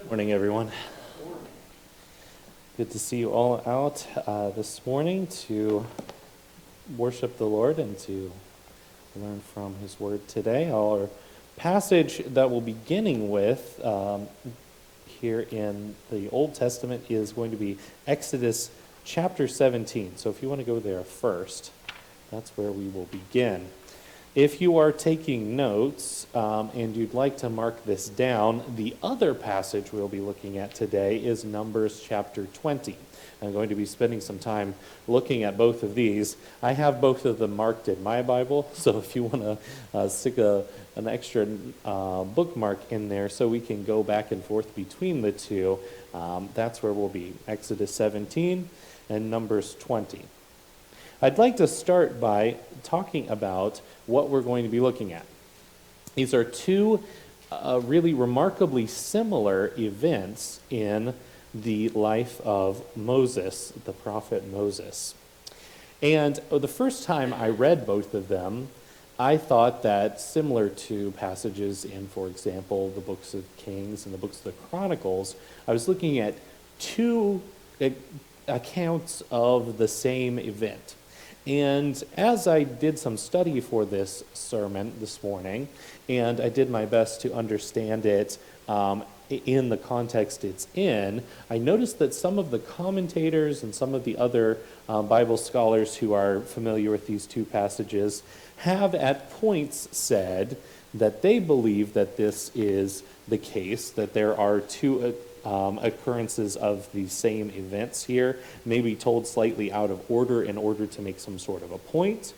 Morning, everyone. Good to see you all out this morning to worship the Lord and to learn from His Word today. Our passage that we'll be beginning with here in the Old Testament is going to be Exodus chapter 17. So if you want to go there first, that's where we will begin. If you are taking notes and you'd like to mark this down, the other passage we'll be looking at today is Numbers chapter 20. I'm going to be spending some time looking at both of these. I have both of them marked in my Bible, so if you want to stick an extra bookmark in there so we can go back and forth between the two, that's where we'll be, Exodus 17 and Numbers 20. I'd like to start by talking about what we're going to be looking at. These are two really remarkably similar events in the life of Moses, the prophet Moses. And the first time I read both of them, I thought that similar to passages in, for example, the books of Kings and the books of the Chronicles, I was looking at two accounts of the same event. And as I did some study for this sermon this morning, and I did my best to understand it in the context it's in, I noticed that some of the commentators and some of the other Bible scholars who are familiar with these two passages have at points said that they believe that this is the case, that there are two occurrences of the same events here, maybe told slightly out of order in order to make some sort of a point.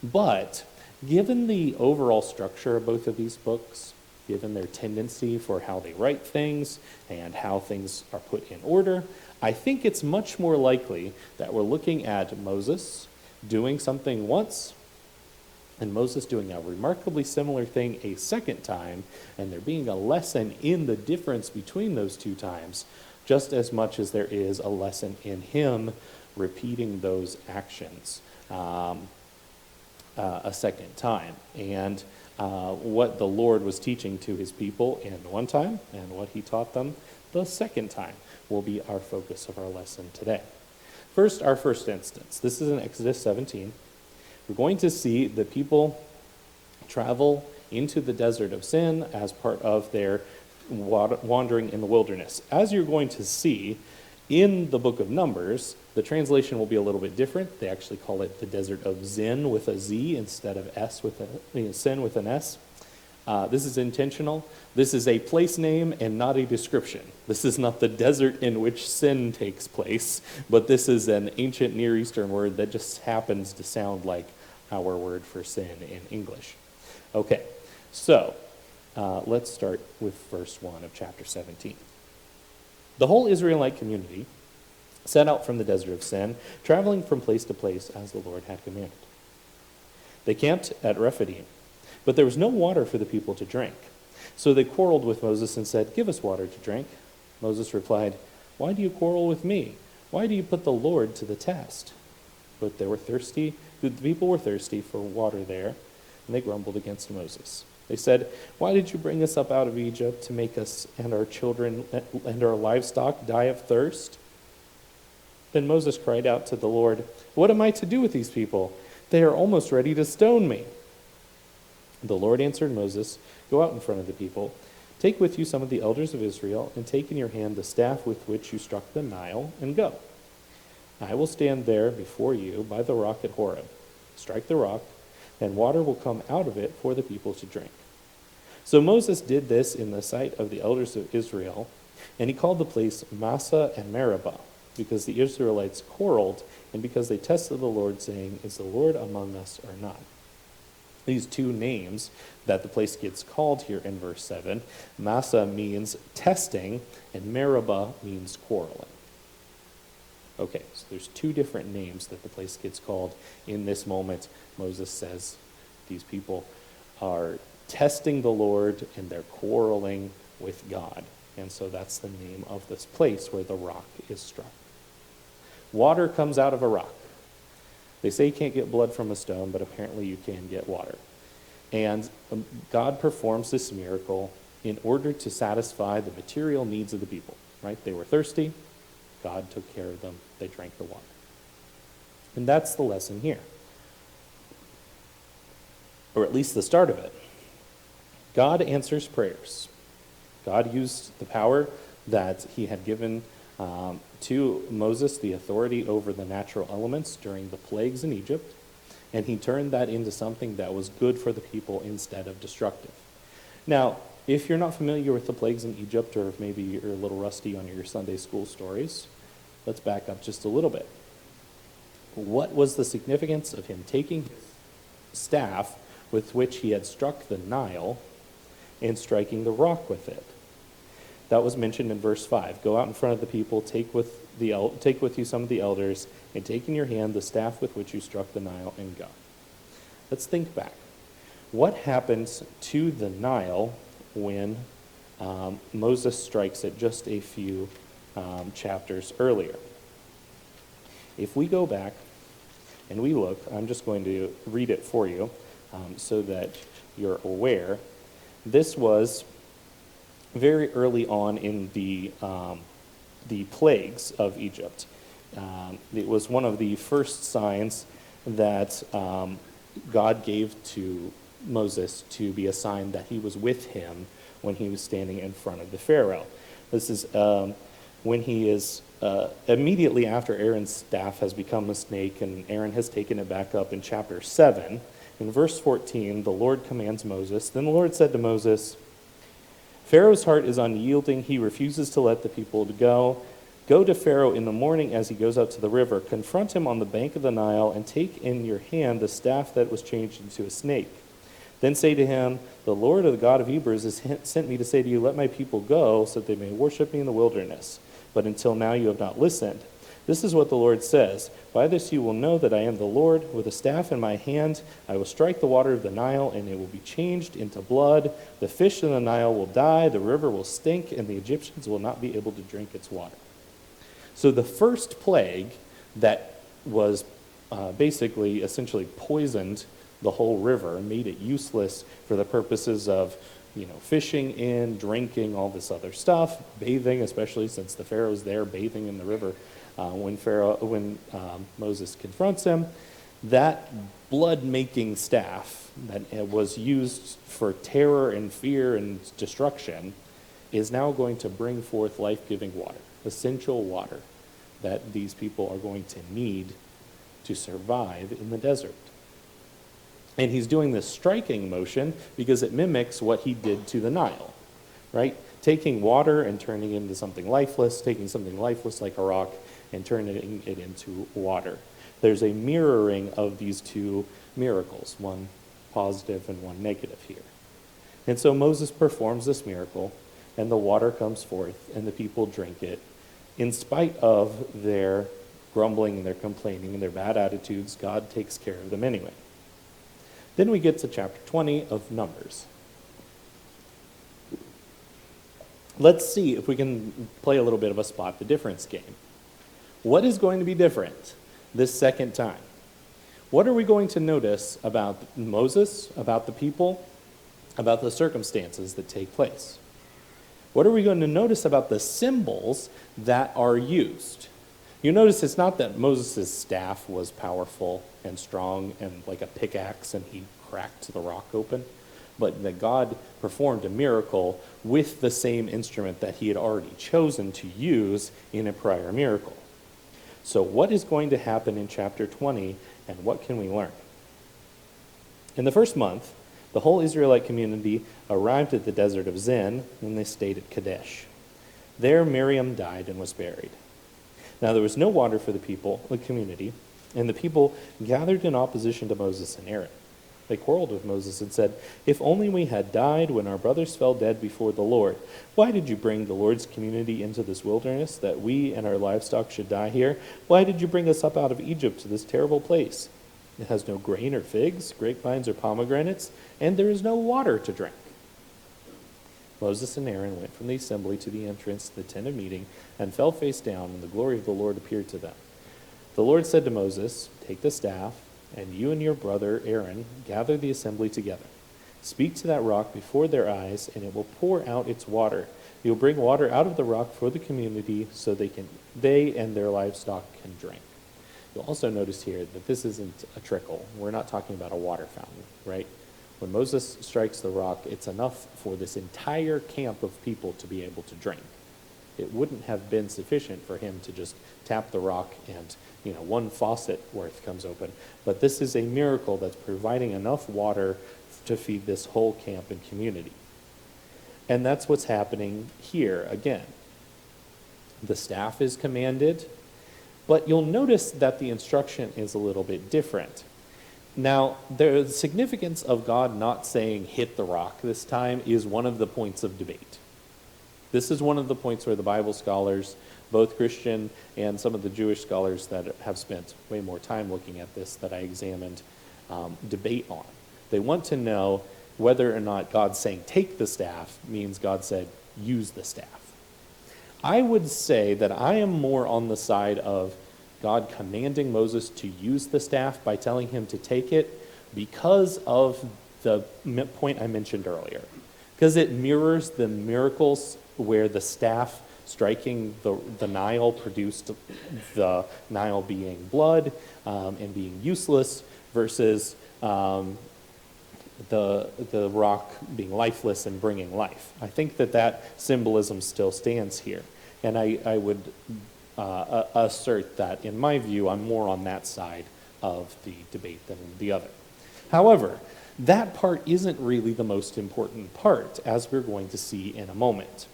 But given the overall structure of both of these books, given their tendency for how they write things and how things are put in order, I think it's much more likely that we're looking at Moses doing something once and Moses doing a remarkably similar thing a second time, and there being a lesson in the difference between those two times, just as much as there is a lesson in him repeating those actions a second time. And what the Lord was teaching to his people in one time and what he taught them the second time will be our focus of our lesson today. First, our first instance. This is in Exodus 17. We're going to see the people travel into the desert of Sin as part of their wandering in the wilderness. As you're going to see in the book of Numbers, the translation will be a little bit different. They actually call it the desert of Zin with a Z instead of Sin with an S. This is intentional. This is a place name and not a description. This is not the desert in which sin takes place, but this is an ancient Near Eastern word that just happens to sound like our word for sin in English. Okay, so let's start with verse 1 of chapter 17. The whole Israelite community set out from the desert of Sin, traveling from place to place as the Lord had commanded. They camped at Rephidim, but there was no water for the people to drink. So they quarreled with Moses and said, "Give us water to drink." Moses replied, "Why do you quarrel with me? Why do you put the Lord to the test?" But the people were thirsty for water there, and they grumbled against Moses. They said, "Why did you bring us up out of Egypt to make us and our children and our livestock die of thirst?" Then Moses cried out to the Lord, "What am I to do with these people? They are almost ready to stone me." The Lord answered Moses, "Go out in front of the people. Take with you some of the elders of Israel, and take in your hand the staff with which you struck the Nile, and go. I will stand there before you by the rock at Horeb. Strike the rock, and water will come out of it for the people to drink." So Moses did this in the sight of the elders of Israel, and he called the place Massah and Meribah, because the Israelites quarreled, and because they tested the Lord, saying, "Is the Lord among us or not?" These two names that the place gets called here in verse 7, Massah means testing, and Meribah means quarreling. Okay, so there's two different names that the place gets called in this moment. Moses says these people are testing the Lord and they're quarreling with God. And so that's the name of this place where the rock is struck. Water comes out of a rock. They say you can't get blood from a stone, but apparently you can get water. And God performs this miracle in order to satisfy the material needs of the people, right? They were thirsty. God took care of them. They drank the water. And that's the lesson here, or at least the start of it. God answers prayers. God used the power that he had given to Moses, the authority over the natural elements during the plagues in Egypt, and he turned that into something that was good for the people instead of destructive. Now, if you're not familiar with the plagues in Egypt, or if maybe you're a little rusty on your Sunday school stories, let's back up just a little bit. What was the significance of him taking his staff with which he had struck the Nile and striking the rock with it? That was mentioned in verse 5. Go out in front of the people, take with you some of the elders, and take in your hand the staff with which you struck the Nile, and go. Let's think back. What happens to the Nile when Moses strikes it just a few chapters earlier? If we go back and we look, I'm just going to read it for you so that you're aware. This was very early on in the plagues of Egypt. It was one of the first signs that God gave to Moses to be a sign that he was with him when he was standing in front of the Pharaoh. This is when he is immediately after Aaron's staff has become a snake, and Aaron has taken it back up in chapter 7. In verse 14, the Lord commands Moses, "Then the Lord said to Moses, Pharaoh's heart is unyielding. He refuses to let the people go. Go to Pharaoh in the morning as he goes out to the river. Confront him on the bank of the Nile, and take in your hand the staff that was changed into a snake. Then say to him, the Lord, the God of Hebrews, has sent me to say to you, let my people go, so that they may worship me in the wilderness. But until now you have not listened. This is what the Lord says. By this you will know that I am the Lord. With a staff in my hand, I will strike the water of the Nile, and it will be changed into blood. The fish in the Nile will die, the river will stink, and the Egyptians will not be able to drink its water." So the first plague that was basically essentially poisoned the whole river, made it useless for the purposes of fishing in, drinking, all this other stuff, bathing, especially since the Pharaoh's there bathing in the river when Moses confronts him. That blood-making staff that was used for terror and fear and destruction is now going to bring forth life-giving water, essential water that these people are going to need to survive in the desert. And he's doing this striking motion because it mimics what he did to the Nile, right? Taking water and turning it into something lifeless, taking something lifeless like a rock and turning it into water. There's a mirroring of these two miracles, one positive and one negative here. And so Moses performs this miracle, and the water comes forth, and the people drink it. In spite of their grumbling and their complaining and their bad attitudes, God takes care of them anyway. Then we get to chapter 20 of Numbers. Let's see if we can play a little bit of a spot the difference game. What is going to be different this second time? What are we going to notice about Moses, about the people, about the circumstances that take place? What are we going to notice about the symbols that are used? You notice it's not that Moses' staff was powerful and strong and like a pickaxe and he cracked the rock open, but that God performed a miracle with the same instrument that he had already chosen to use in a prior miracle. So what is going to happen in chapter 20, and what can we learn? In the first month, the whole Israelite community arrived at the desert of Zin, and they stayed at Kadesh. There Miriam died and was buried. Now there was no water for the community, and the people gathered in opposition to Moses and Aaron. They quarreled with Moses and said, "If only we had died when our brothers fell dead before the Lord. Why did you bring the Lord's community into this wilderness, that we and our livestock should die here? Why did you bring us up out of Egypt to this terrible place? It has no grain or figs, grapevines or pomegranates, and there is no water to drink." Moses and Aaron went from the assembly to the entrance to the tent of meeting and fell face down, and the glory of the Lord appeared to them. The Lord said to Moses, "Take the staff, and you and your brother Aaron gather the assembly together. Speak to that rock before their eyes, and it will pour out its water. You'll bring water out of the rock for the community so they and their livestock can drink. You'll also notice here that this isn't a trickle. We're not talking about a water fountain, right? When Moses strikes the rock, it's enough for this entire camp of people to be able to drink. It wouldn't have been sufficient for him to just tap the rock and, one faucet worth comes open. But this is a miracle that's providing enough water to feed this whole camp and community. And that's what's happening here again. The staff is commanded, but you'll notice that the instruction is a little bit different. Now, the significance of God not saying hit the rock this time is one of the points of debate. This is one of the points where the Bible scholars, both Christian and some of the Jewish scholars that have spent way more time looking at this that I examined, debate on. They want to know whether or not God saying take the staff means God said use the staff. I would say that I am more on the side of God commanding Moses to use the staff by telling him to take it because of the point I mentioned earlier. Because it mirrors the miracles where the staff striking the Nile produced the Nile being blood and being useless versus the rock being lifeless and bringing life. I think that symbolism still stands here. And I would assert that, in my view, I'm more on that side of the debate than the other. However, that part isn't really the most important part, as we're going to see in a moment.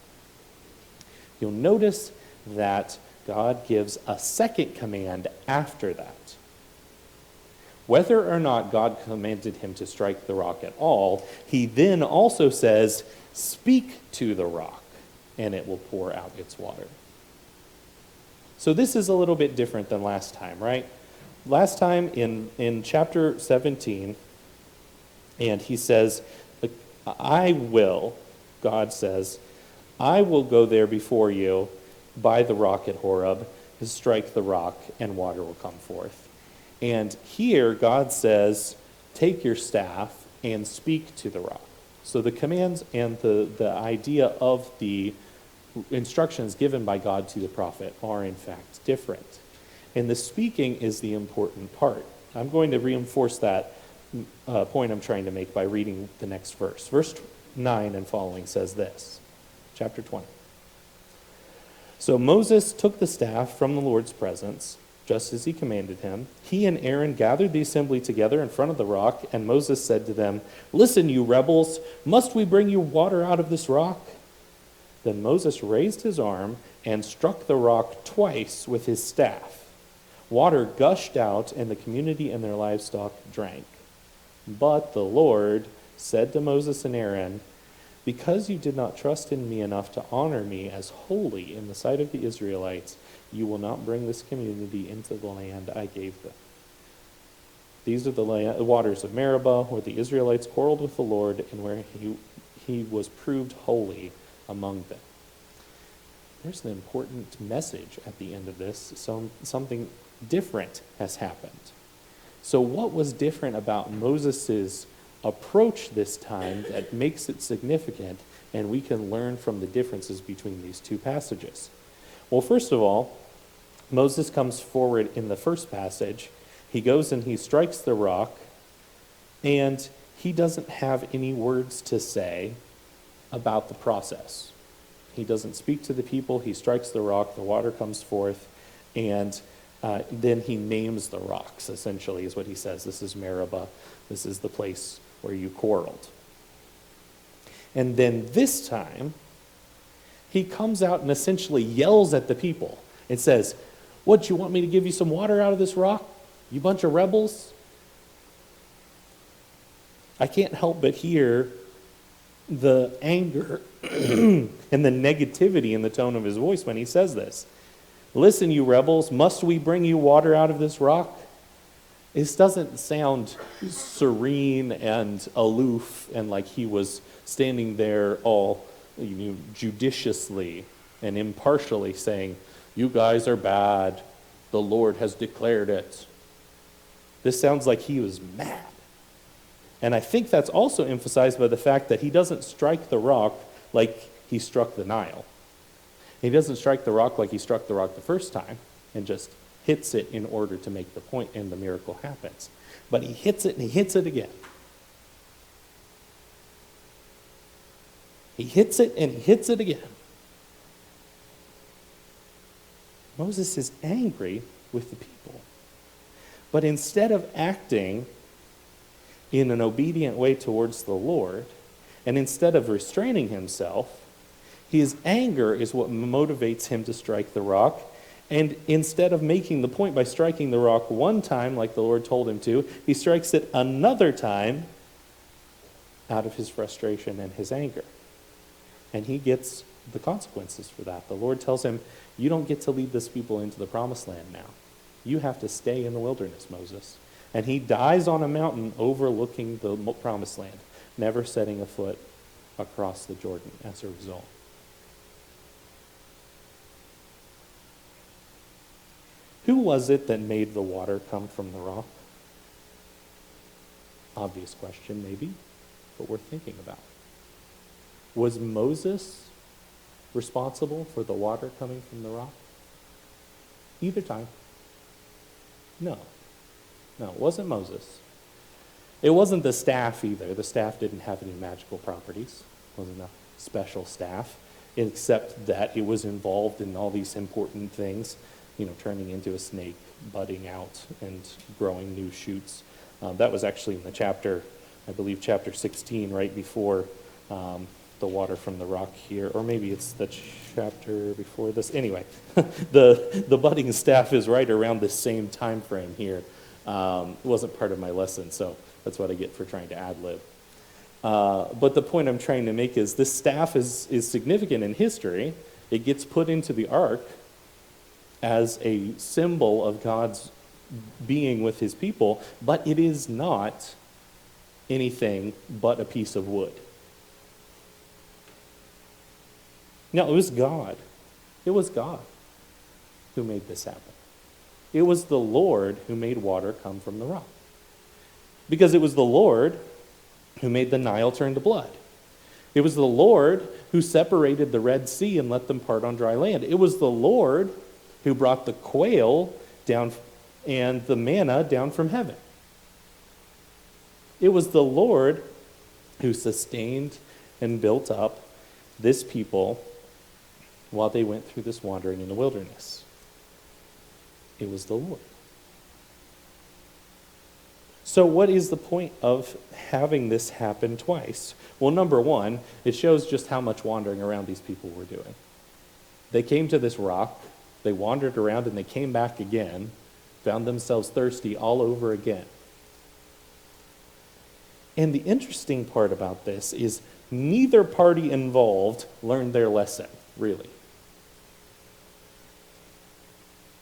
You'll notice that God gives a second command after that. Whether or not God commanded him to strike the rock at all, he then also says, speak to the rock, and it will pour out its water. So this is a little bit different than last time, right? Last time in chapter 17, and he says, God says, I will go there before you by the rock at Horeb, to strike the rock, and water will come forth. And here God says, take your staff and speak to the rock. So the commands and the idea of the instructions given by God to the prophet are in fact different. And the speaking is the important part. I'm going to reinforce that point I'm trying to make by reading the next verse. Verse 9 and following says this, chapter 20. So Moses took the staff from the Lord's presence, just as he commanded him. He and Aaron gathered the assembly together in front of the rock, and Moses said to them, listen, you rebels, must we bring you water out of this rock? Then Moses raised his arm and struck the rock twice with his staff. Water gushed out, and the community and their livestock drank. But the Lord said to Moses and Aaron, because you did not trust in me enough to honor me as holy in the sight of the Israelites, you will not bring this community into the land I gave them. These are the waters of Meribah, where the Israelites quarreled with the Lord, and where he was proved holy among them. There's an important message at the end of this. Something different has happened. So what was different about Moses' approach this time that makes it significant, and we can learn from the differences between these two passages? Well, first of all, Moses comes forward in the first passage. He goes and he strikes the rock, and he doesn't have any words to say about the process. He doesn't speak to the people. He strikes the rock, the water comes forth, and then he names the rocks, essentially, is what he says. This is Meribah. This is the place where you quarreled. And then this time, he comes out and essentially yells at the people. It says, what, you want me to give you some water out of this rock? You bunch of rebels? I can't help but hear the anger and the negativity in the tone of his voice when he says this. Listen, you rebels, must we bring you water out of this rock? This doesn't sound serene and aloof and like he was standing there all judiciously and impartially saying, you guys are bad. The Lord has declared it. This sounds like he was mad. And I think that's also emphasized by the fact that he doesn't strike the rock like he struck the Nile. He doesn't strike the rock like he struck the rock the first time and just hits it in order to make the point and the miracle happens. But he hits it and he hits it again. He hits it and he hits it again. Moses is angry with the people. But instead of acting in an obedient way towards the Lord, and instead of restraining himself, his anger is what motivates him to strike the rock. And instead of making the point by striking the rock one time, like the Lord told him to, he strikes it another time out of his frustration and his anger. And he gets the consequences for that. The Lord tells him, you don't get to lead this people into the promised land now. You have to stay in the wilderness, Moses. And he dies on a mountain overlooking the promised land, never setting a foot across the Jordan as a result. Who was it that made the water come from the rock? Obvious question, maybe, but worth thinking about. Was Moses responsible for the water coming from the rock? Either time. No, it wasn't Moses. It wasn't the staff either. The staff didn't have any magical properties. It wasn't a special staff, except that it was involved in all these important things, turning into a snake, budding out, and growing new shoots. That was actually in the chapter, I believe chapter 16, right before the water from the rock here, or maybe it's the chapter before this. Anyway, the budding staff is right around the same time frame here. It wasn't part of my lesson, so that's what I get for trying to ad-lib. But the point I'm trying to make is this staff is significant in history. It gets put into the ark as a symbol of God's being with his people, but it is not anything but a piece of wood. No, it was God. It was God who made this happen. It was the Lord who made water come from the rock. Because it was the Lord who made the Nile turn to blood. It was the Lord who separated the Red Sea and let them part on dry land. It was the Lord who brought the quail down and the manna down from heaven. It was the Lord who sustained and built up this people while they went through this wandering in the wilderness. It was the Lord. So what is the point of having this happen twice? Well, number one, it shows just how much wandering around these people were doing. They came to this rock, they wandered around, and they came back again, found themselves thirsty all over again. And the interesting part about this is neither party involved learned their lesson, really.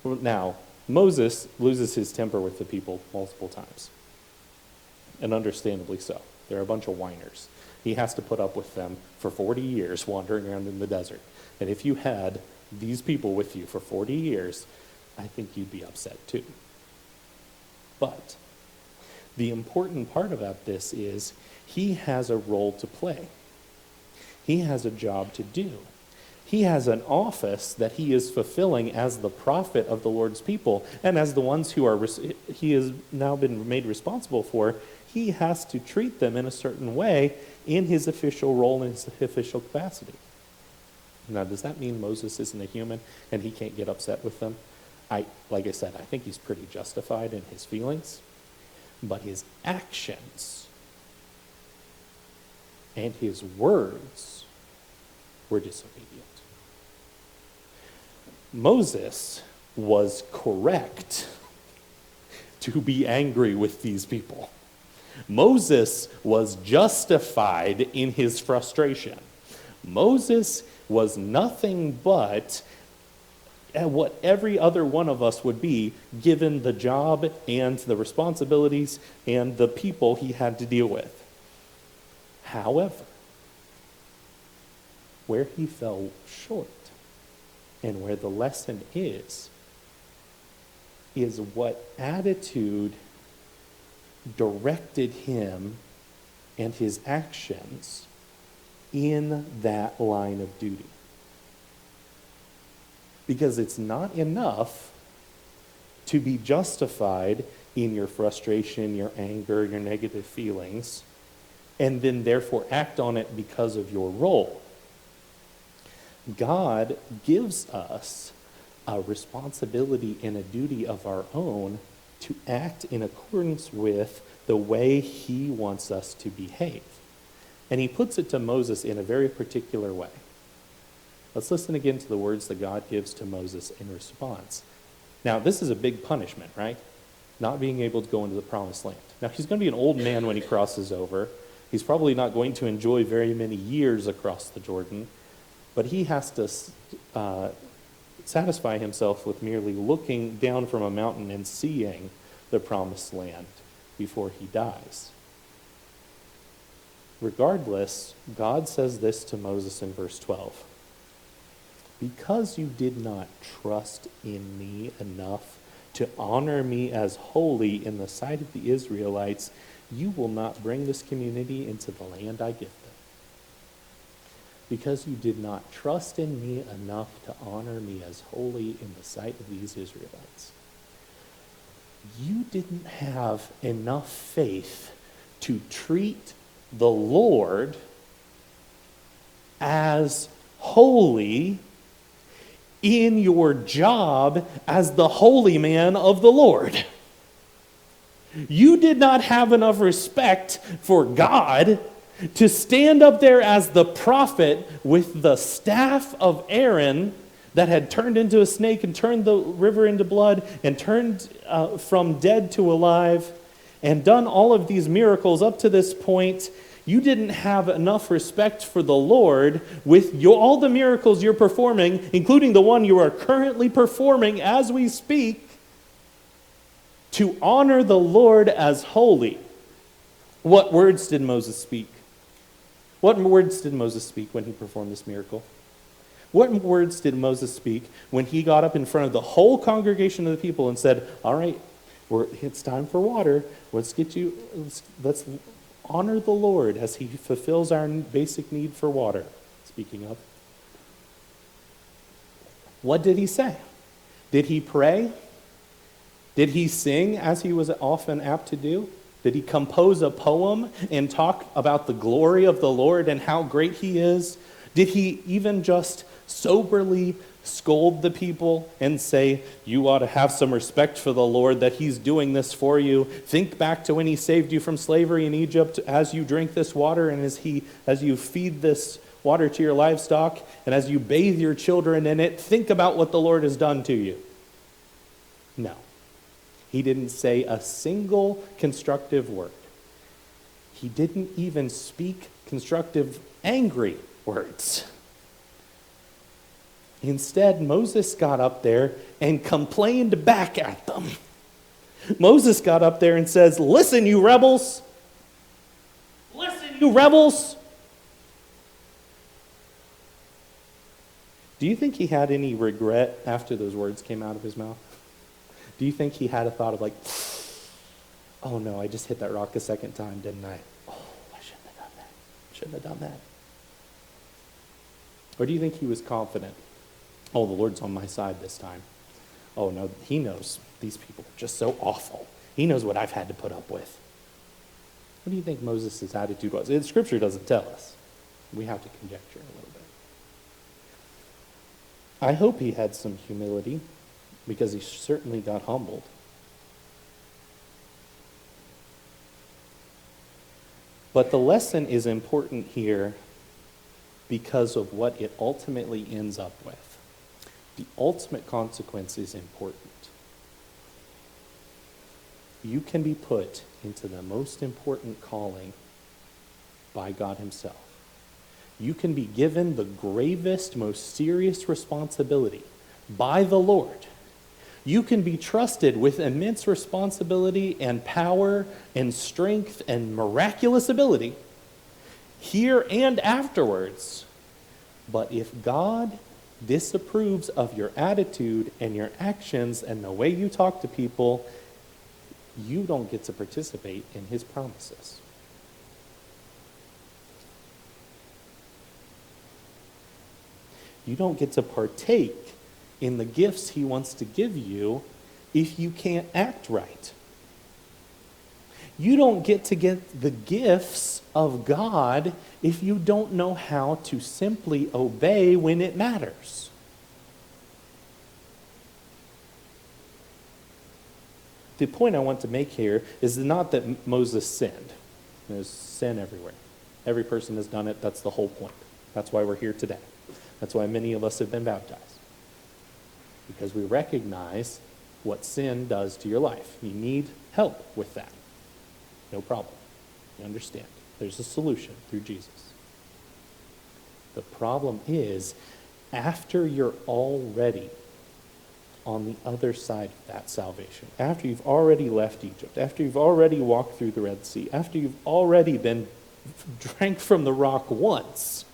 Now, Moses loses his temper with the people multiple times. And understandably so. They're a bunch of whiners. He has to put up with them for 40 years wandering around in the desert. And if you had these people with you for 40 years, I think you'd be upset too. But the important part about this is he has a role to play. He has a job to do. He has an office that he is fulfilling as the prophet of the Lord's people, and as the ones who he has now been made responsible for. He has to treat them in a certain way in his official role, in his official capacity. Now, does that mean Moses isn't a human and he can't get upset with them? Like I said, I think he's pretty justified in his feelings, but his actions and his words were disobedient. Moses was correct to be angry with these people. Moses was justified in his frustration. Moses was nothing but what every other one of us would be, given the job and the responsibilities and the people he had to deal with. However, where he fell short and where the lesson is what attitude directed him and his actions in that line of duty. Because it's not enough to be justified in your frustration, your anger, your negative feelings, and then therefore act on it because of your role. God gives us a responsibility and a duty of our own to act in accordance with the way he wants us to behave. And he puts it to Moses in a very particular way. Let's listen again to the words that God gives to Moses in response. Now, this is a big punishment, right? Not being able to go into the promised land. Now, he's going to be an old man when he crosses over. He's probably not going to enjoy very many years across the Jordan, but he has to satisfy himself with merely looking down from a mountain and seeing the promised land before he dies. Regardless, God says this to Moses in verse 12. Because you did not trust in me enough to honor me as holy in the sight of the Israelites, you will not bring this community into the land I give them. Because you did not trust in me enough to honor me as holy in the sight of these Israelites. You didn't have enough faith to treat the Lord as holy in your job as the holy man of the Lord. You did not have enough respect for God to stand up there as the prophet with the staff of Aaron that had turned into a snake and turned the river into blood and turned from dead to alive and done all of these miracles up to this point. You didn't have enough respect for the Lord with all the miracles you're performing, including the one you are currently performing as we speak, to honor the Lord as holy. What words did Moses speak? What words did Moses speak when he performed this miracle? What words did Moses speak when he got up in front of the whole congregation of the people and said, all right, it's time for water. Let's honor the Lord as he fulfills our basic need for water. Speaking of. What did he say? Did he pray? Did he sing as he was often apt to do? Did he compose a poem and talk about the glory of the Lord and how great he is? Did he even just soberly scold the people and say, you ought to have some respect for the Lord that he's doing this for you? Think back to when he saved you from slavery in Egypt as you drink this water and as you feed this water to your livestock and as you bathe your children in it. Think about what the Lord has done to you. No. He didn't say a single constructive word. He didn't even speak constructive, angry words. Instead, Moses got up there and complained back at them. Moses got up there and says, listen, you rebels. Listen, you rebels. Do you think he had any regret after those words came out of his mouth? Do you think he had a thought of like, oh no, I just hit that rock a second time, didn't I? Oh, I shouldn't have done that. Shouldn't have done that. Or do you think he was confident? Oh, the Lord's on my side this time. Oh no, he knows these people are just so awful. He knows what I've had to put up with. What do you think Moses' attitude was? Scripture doesn't tell us. We have to conjecture a little bit. I hope he had some humility, because he certainly got humbled. But the lesson is important here because of what it ultimately ends up with. The ultimate consequence is important. You can be put into the most important calling by God himself. You can be given the gravest, most serious responsibility by the Lord. You can be trusted with immense responsibility and power and strength and miraculous ability here and afterwards. But if God disapproves of your attitude and your actions and the way you talk to people, you don't get to participate in his promises. You don't get to partake in the gifts he wants to give you if you can't act right. You don't get to get the gifts of God if you don't know how to simply obey when it matters. The point I want to make here is not that Moses sinned. There's sin everywhere. Every person has done it. That's the whole point. That's why we're here today. That's why many of us have been baptized. Because we recognize what sin does to your life. You need help with that. No problem. You understand. There's a solution through Jesus. The problem is, after you're already on the other side of that salvation, after you've already left Egypt, after you've already walked through the Red Sea, after you've already been drank from the rock once,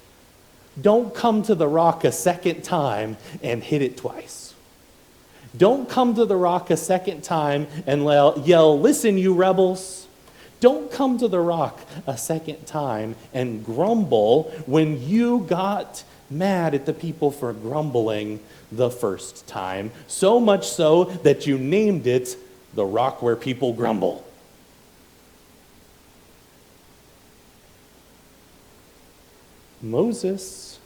don't come to the rock a second time and hit it twice. Don't come to the rock a second time and yell, "Listen, you rebels." Don't come to the rock a second time and grumble when you got mad at the people for grumbling the first time, so much so that you named it the rock where people grumble. Moses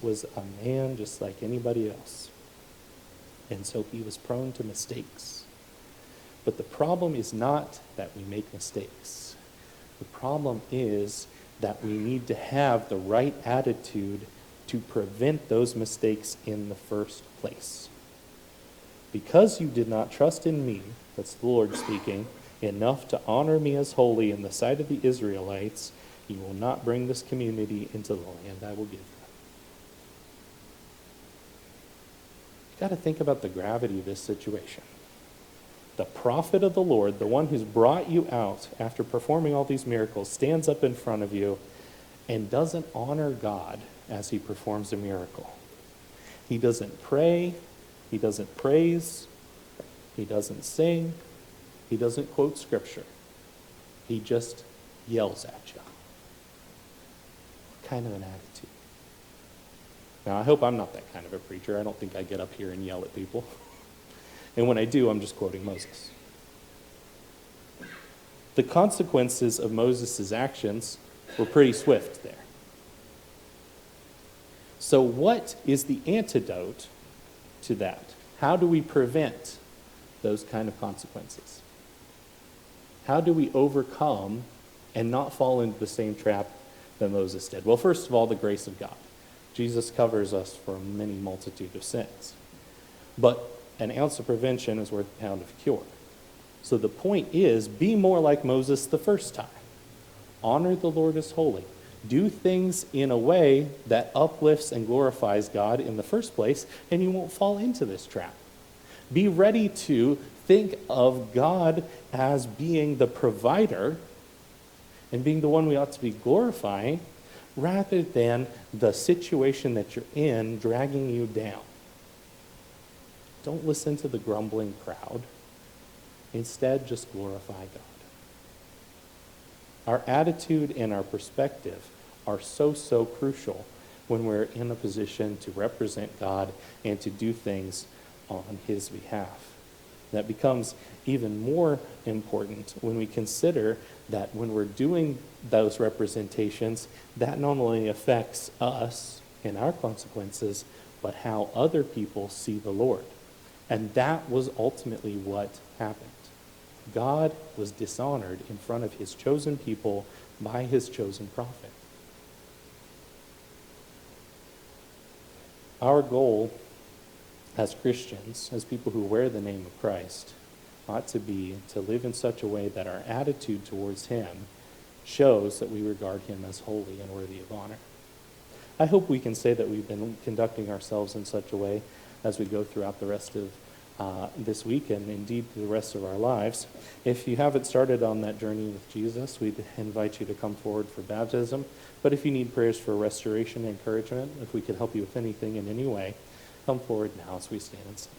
was a man just like anybody else. And so he was prone to mistakes. But the problem is not that we make mistakes. The problem is that we need to have the right attitude to prevent those mistakes in the first place. Because you did not trust in me, that's the Lord speaking, enough to honor me as holy in the sight of the Israelites, you will not bring this community into the land I will give them. You've got to think about the gravity of this situation. The prophet of the Lord, the one who's brought you out after performing all these miracles, stands up in front of you and doesn't honor God as he performs a miracle. He doesn't pray, he doesn't praise, he doesn't sing, he doesn't quote scripture. He just yells at you. What kind of an attitude? Now, I hope I'm not that kind of a preacher. I don't think I get up here and yell at people. And when I do, I'm just quoting Moses. The consequences of Moses' actions were pretty swift there. So what is the antidote to that? How do we prevent those kind of consequences? How do we overcome and not fall into the same trap that Moses did? Well, first of all, the grace of God. Jesus covers us for many multitude of sins. But an ounce of prevention is worth a pound of cure. So the point is, be more like Moses the first time. Honor the Lord as holy. Do things in a way that uplifts and glorifies God in the first place, and you won't fall into this trap. Be ready to think of God as being the provider and being the one we ought to be glorifying, rather than the situation that you're in dragging you down. Don't listen to the grumbling crowd. Instead, just glorify God. Our attitude and our perspective are so crucial when we're in a position to represent God and to do things on his behalf. That becomes even more important when we consider that when we're doing those representations, that not only affects us and our consequences, but how other people see the Lord. And that was ultimately what happened. God was dishonored in front of his chosen people by his chosen prophet. Our goal as Christians, as people who wear the name of Christ, ought to be to live in such a way that our attitude towards him shows that we regard him as holy and worthy of honor. I hope we can say that we've been conducting ourselves in such a way as we go throughout the rest of this week and indeed the rest of our lives. If you haven't started on that journey with Jesus, we'd invite you to come forward for baptism. But if you need prayers for restoration and encouragement, if we could help you with anything in any way, come forward now as we stand and sing.